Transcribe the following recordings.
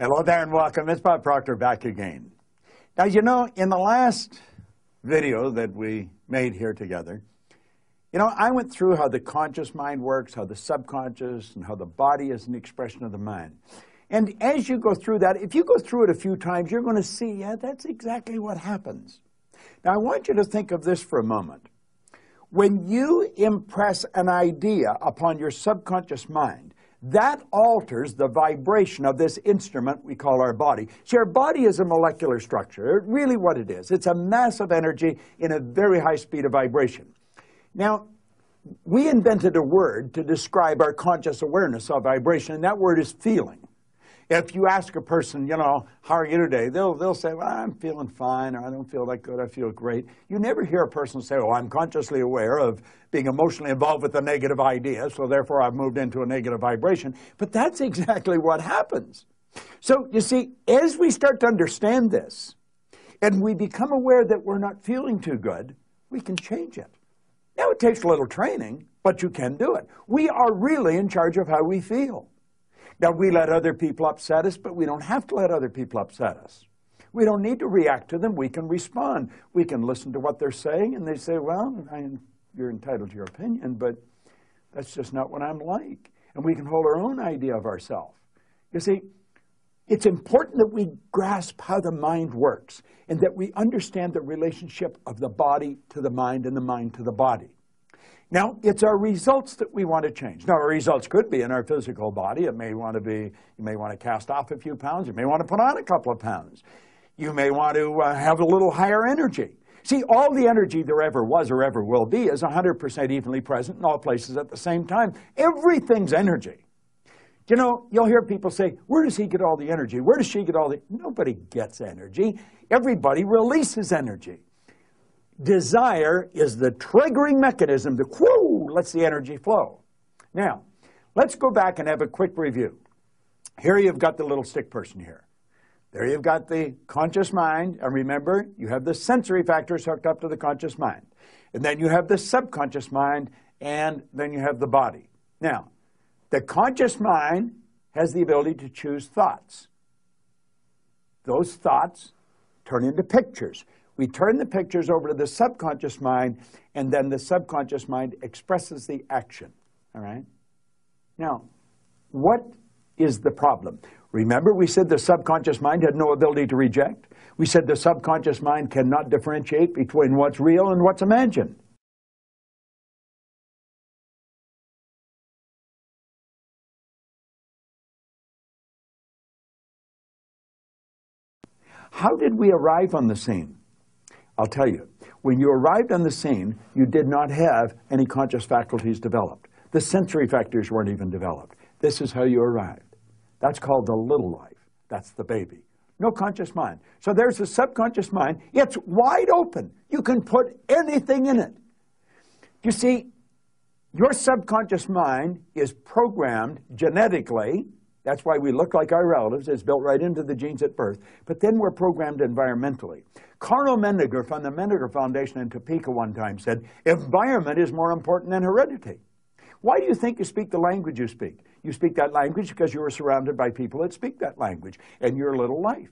Hello there and welcome. It's Bob Proctor back again. Now, you know, in the last video that we made here together, I went through how the conscious mind works, how the subconscious, and how the body is an expression of the mind. And as you go through that, if you go through it a few times, you're going to see, yeah, that's exactly what happens. Now, I want you to think of this for a moment. When you impress an idea upon your subconscious mind, that alters the vibration of this instrument we call our body. See, our body is a molecular structure. Really what it is. It's a mass of energy in a very high speed of vibration. Now, we invented a word to describe our conscious awareness of vibration, and that word is feeling. If you ask a person, how are you today? They'll say, well, I'm feeling fine, or I don't feel that good, I feel great. You never hear a person say, oh, I'm consciously aware of being emotionally involved with a negative idea, so therefore I've moved into a negative vibration. But that's exactly what happens. So, you see, as we start to understand this, and we become aware that we're not feeling too good, we can change it. Now, it takes a little training, but you can do it. We are really in charge of how we feel. Now, we let other people upset us, but we don't have to let other people upset us. We don't need to react to them. We can respond. We can listen to what they're saying, and they say, well, you're entitled to your opinion, but that's just not what I'm like. And we can hold our own idea of ourselves. You see, it's important that we grasp how the mind works and that we understand the relationship of the body to the mind and the mind to the body. Now, it's our results that we want to change. Now, our results could be in our physical body. It may want to be, you may want to cast off a few pounds. You may want to put on a couple of pounds. You may want to have a little higher energy. See, all the energy there ever was or ever will be is 100% evenly present in all places at the same time. Everything's energy. You'll hear people say, where does he get all the energy? Where does she get all the... Nobody gets energy. Everybody releases energy. Desire is the triggering mechanism that lets the energy flow. Now, let's go back and have a quick review. Here you've got the little stick person here. There you've got the conscious mind. And remember, you have the sensory factors hooked up to the conscious mind. And then you have the subconscious mind, and then you have the body. Now, the conscious mind has the ability to choose thoughts. Those thoughts turn into pictures. We turn the pictures over to the subconscious mind, and then the subconscious mind expresses the action. All right? Now, what is the problem? Remember, we said the subconscious mind had no ability to reject. We said the subconscious mind cannot differentiate between what's real and what's imagined. How did we arrive on the scene? I'll tell you, when you arrived on the scene, you did not have any conscious faculties developed. The sensory factors weren't even developed. This is how you arrived. That's called the little life. That's the baby. No conscious mind. So there's the subconscious mind. It's wide open. You can put anything in it. You see, your subconscious mind is programmed genetically. That's why we look like our relatives. It's built right into the genes at birth. But then we're programmed environmentally. Carl Mendiger from the Mendiger Foundation in Topeka one time said, environment is more important than heredity. Why do you think you speak the language you speak? You speak that language because you were surrounded by people that speak that language in your little life.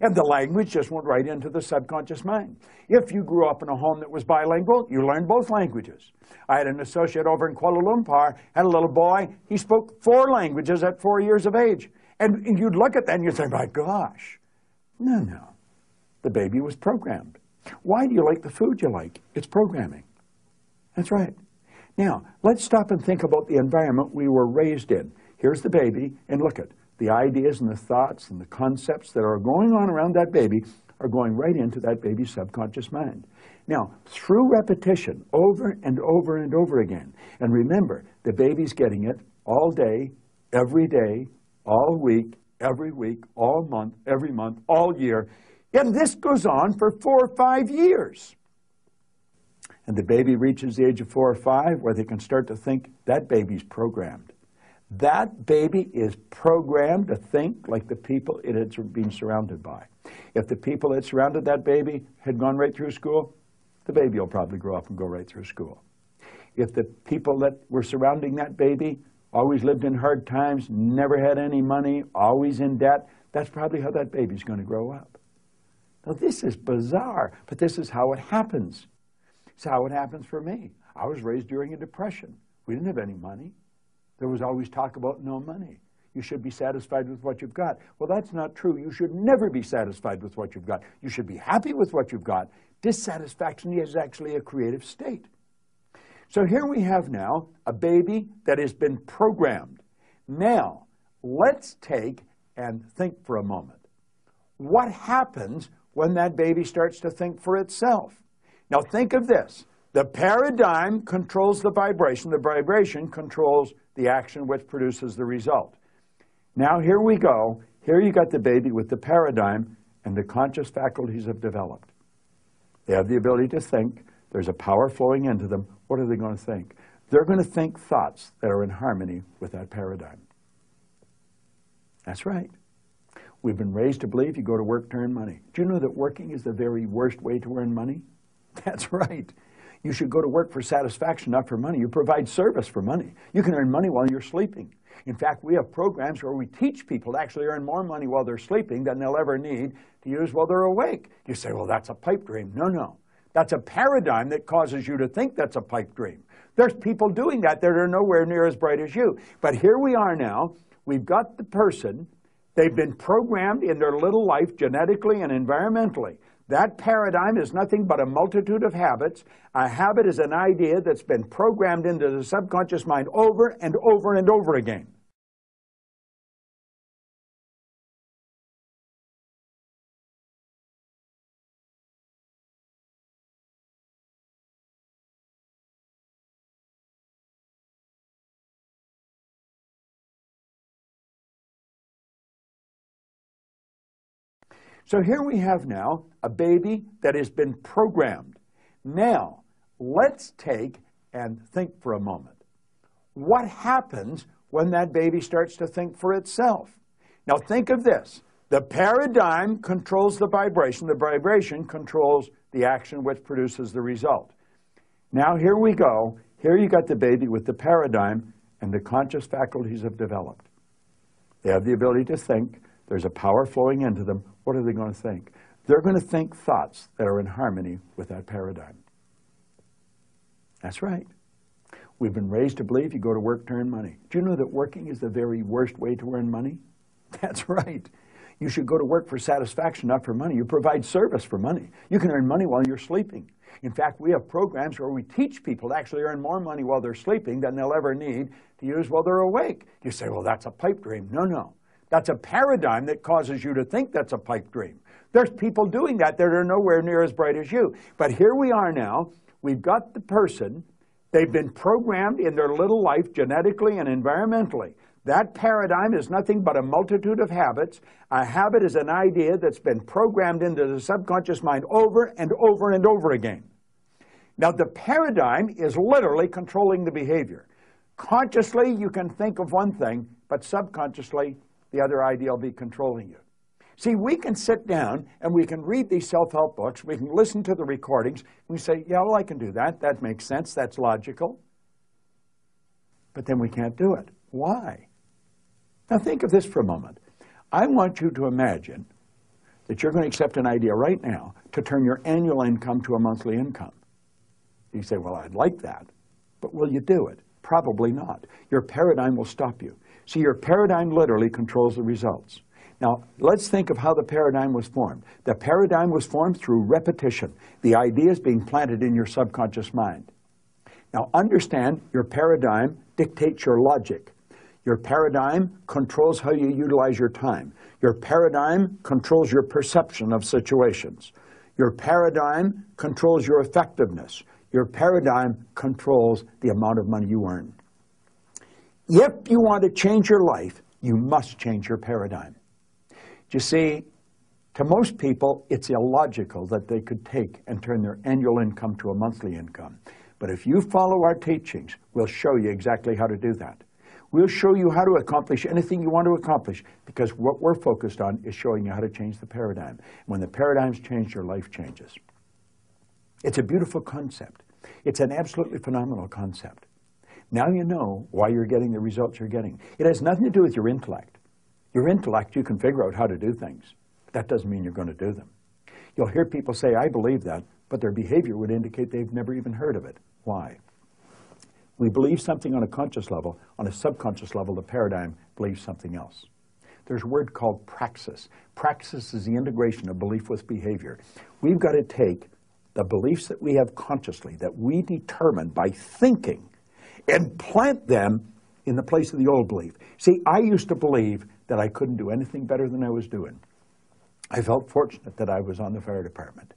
And the language just went right into the subconscious mind. If you grew up in a home that was bilingual, you learned both languages. I had an associate over in Kuala Lumpur, had a little boy, he spoke 4 languages at 4 years of age. And you'd look at that and you'd say, my gosh. No. The baby was programmed. Why do you like the food you like? It's programming. That's right. Now, let's stop and think about the environment we were raised in. Here's the baby, and look at the ideas and the thoughts and the concepts that are going on around that baby are going right into that baby's subconscious mind. Now, through repetition, over and over and over again, and remember, the baby's getting it all day, all week, every week, all month, every month, all year, and this goes on for 4 or 5 years. And the baby reaches the age of 4 or 5 where they can start to think that baby's programmed. That baby is programmed to think like the people it had been surrounded by. If the people that surrounded that baby had gone right through school, the baby will probably grow up and go right through school. If the people that were surrounding that baby always lived in hard times, never had any money, always in debt, That's probably how that baby's going to grow up. Now, this is bizarre, but this is how it happens. It's how it happens for me. I was raised during a depression. We didn't have any money. There was always talk about no money. You should be satisfied with what you've got. Well, that's not true. You should never be satisfied with what you've got. You should be happy with what you've got. Dissatisfaction is actually a creative state. So here we have now a baby that has been programmed. Now, let's take and think for a moment. What happens when that baby starts to think for itself? Now think of this. The paradigm controls the vibration controls the action which produces the result. Now here we go. Here you got the baby with the paradigm, and the conscious faculties have developed. They have the ability to think. There's a power flowing into them. What are they going to think? They're going to think thoughts that are in harmony with that paradigm. That's right. We've been raised to believe you go to work to earn money. Do you know that working is the very worst way to earn money? That's right. You should go to work for satisfaction, not for money. You provide service for money. You can earn money while you're sleeping. In fact, we have programs where we teach people to actually earn more money while they're sleeping than they'll ever need to use while they're awake. You say, well, that's a pipe dream. No, no. That's a paradigm that causes you to think that's a pipe dream. There's people doing that that are nowhere near as bright as you. But here we are now. We've got the person. They've been programmed in their little life genetically and environmentally. That paradigm is nothing but a multitude of habits. A habit is an idea that's been programmed into the subconscious mind over and over and over again. So here we have now a baby that has been programmed. Now, let's take and think for a moment. What happens when that baby starts to think for itself? Now think of this. The paradigm controls the vibration controls the action which produces the result. Now here we go. Here you got the baby with the paradigm, and the conscious faculties have developed. They have the ability to think. There's a power flowing into them. What are they going to think? They're going to think thoughts that are in harmony with that paradigm. That's right. We've been raised to believe you go to work to earn money. Do you know that working is the very worst way to earn money? That's right. You should go to work for satisfaction, not for money. You provide service for money. You can earn money while you're sleeping. In fact, we have programs where we teach people to actually earn more money while they're sleeping than they'll ever need to use while they're awake. You say, well, that's a pipe dream. No, no. That's a paradigm that causes you to think that's a pipe dream. There's people doing that that are nowhere near as bright as you. But here we are now. We've got the person. They've been programmed in their little life genetically and environmentally. That paradigm is nothing but a multitude of habits. A habit is an idea that's been programmed into the subconscious mind over and over and over again. Now, the paradigm is literally controlling the behavior. Consciously, you can think of one thing, but subconsciously, the other idea will be controlling you. See, we can sit down and we can read these self-help books. We can listen to the recordings. We say, yeah, well, I can do that. That makes sense. That's logical. But then we can't do it. Why? Now think of this for a moment. I want you to imagine that you're going to accept an idea right now to turn your annual income to a monthly income. You say, well, I'd like that. But will you do it? Probably not. Your paradigm will stop you. See, your paradigm literally controls the results. Now, let's think of how the paradigm was formed. The paradigm was formed through repetition. The ideas being planted in your subconscious mind. Now, understand your paradigm dictates your logic. Your paradigm controls how you utilize your time. Your paradigm controls your perception of situations. Your paradigm controls your effectiveness. Your paradigm controls the amount of money you earn. If you want to change your life, you must change your paradigm. You see, to most people, it's illogical that they could take and turn their annual income to a monthly income. But if you follow our teachings, we'll show you exactly how to do that. We'll show you how to accomplish anything you want to accomplish, because what we're focused on is showing you how to change the paradigm. When the paradigm's changed, your life changes. It's a beautiful concept. It's an absolutely phenomenal concept. Now you know why you're getting the results you're getting. It has nothing to do with your intellect. Your intellect, you can figure out how to do things. But that doesn't mean you're going to do them. You'll hear people say, I believe that, but their behavior would indicate they've never even heard of it. Why? We believe something on a conscious level. On a subconscious level, the paradigm believes something else. There's a word called praxis. Praxis is the integration of belief with behavior. We've got to take the beliefs that we have consciously, that we determine by thinking, and plant them in the place of the old belief. See, I used to believe that I couldn't do anything better than I was doing. I felt fortunate that I was on the fire department.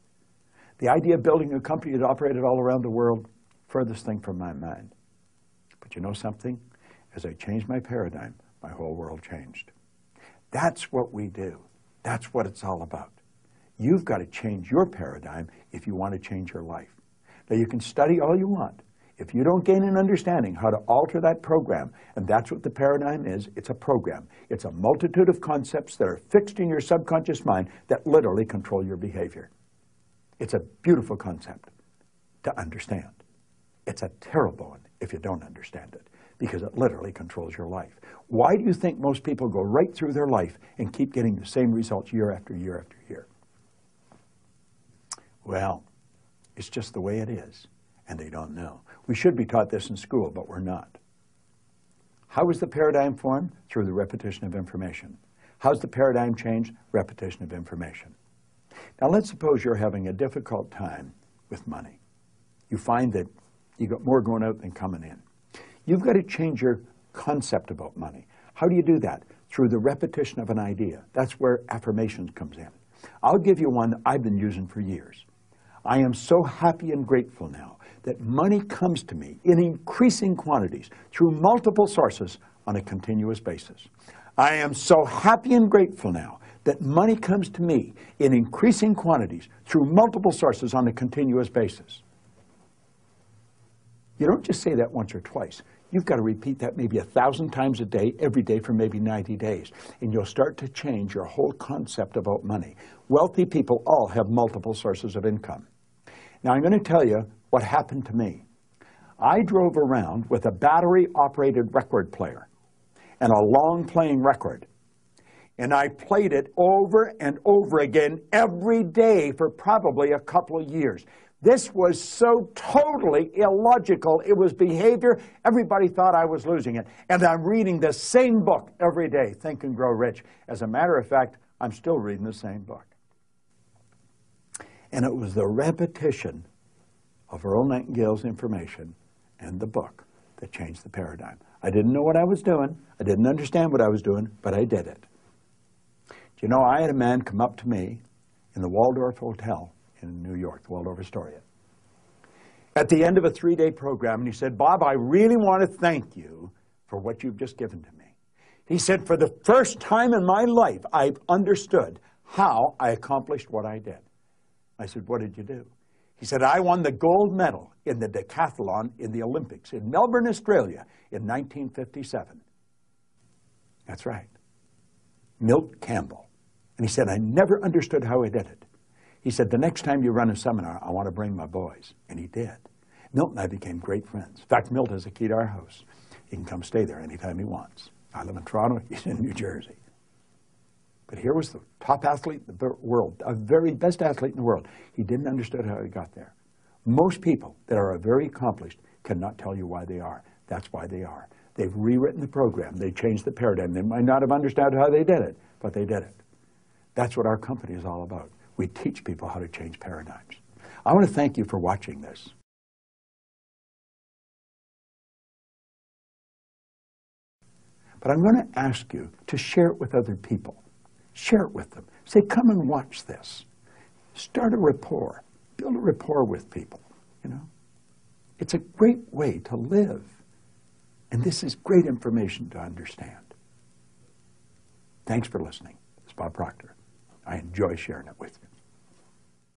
The idea of building a company that operated all around the world, furthest thing from my mind. But you know something? As I changed my paradigm, my whole world changed. That's what we do. That's what it's all about. You've got to change your paradigm if you want to change your life. Now, you can study all you want. If you don't gain an understanding how to alter that program, and that's what the paradigm is, it's a program. It's a multitude of concepts that are fixed in your subconscious mind that literally control your behavior. It's a beautiful concept to understand. It's a terrible one if you don't understand it, because it literally controls your life. Why do you think most people go right through their life and keep getting the same results year after year after year? Well, it's just the way it is, and they don't know. We should be taught this in school, but we're not. How is the paradigm formed? Through the repetition of information. How's the paradigm changed? Repetition of information. Now, let's suppose you're having a difficult time with money. You find that you got more going out than coming in. You've got to change your concept about money. How do you do that? Through the repetition of an idea. That's where affirmations comes in. I'll give you one that I've been using for years. I am so happy and grateful now that money comes to me in increasing quantities through multiple sources on a continuous basis. I am so happy and grateful now that money comes to me in increasing quantities through multiple sources on a continuous basis. You don't just say that once or twice. You've got to repeat that maybe 1,000 times a day, every day for maybe 90 days. And you'll start to change your whole concept about money. Wealthy people all have multiple sources of income. Now, I'm going to tell you what happened to me. I drove around with a battery-operated record player and a long-playing record. And I played it over and over again every day for probably a couple of years. This was so totally illogical. It was behavior. Everybody thought I was losing it. And I'm reading the same book every day, Think and Grow Rich. As a matter of fact, I'm still reading the same book. And it was the repetition of Earl Nightingale's information and the book that changed the paradigm. I didn't know what I was doing. I didn't understand what I was doing, but I did it. Do you know, I had a man come up to me in the Waldorf Hotel in New York, the Waldorf Astoria, at the end of a 3-day program, and he said, Bob, I really want to thank you for what you've just given to me. He said, for the first time in my life, I've understood how I accomplished what I did. I said, what did you do? He said, I won the gold medal in the decathlon in the Olympics in Melbourne, Australia in 1957. That's right. Milt Campbell. And he said, I never understood how I did it. He said, the next time you run a seminar, I want to bring my boys. And he did. Milt and I became great friends. In fact, Milt has a key to our house. He can come stay there anytime he wants. I live in Toronto. He's in New Jersey. But here was the top athlete in the world, a very best athlete in the world. He didn't understand how he got there. Most people that are very accomplished cannot tell you why they are. That's why they are. They've rewritten the program. They changed the paradigm. They might not have understood how they did it, but they did it. That's what our company is all about. We teach people how to change paradigms. I want to thank you for watching this. But I'm going to ask you to share it with other people. Share it with them. Say, come and watch this. Start a rapport. Build a rapport with people, you know. It's a great way to live. And this is great information to understand. Thanks for listening. It's Bob Proctor. I enjoy sharing it with you.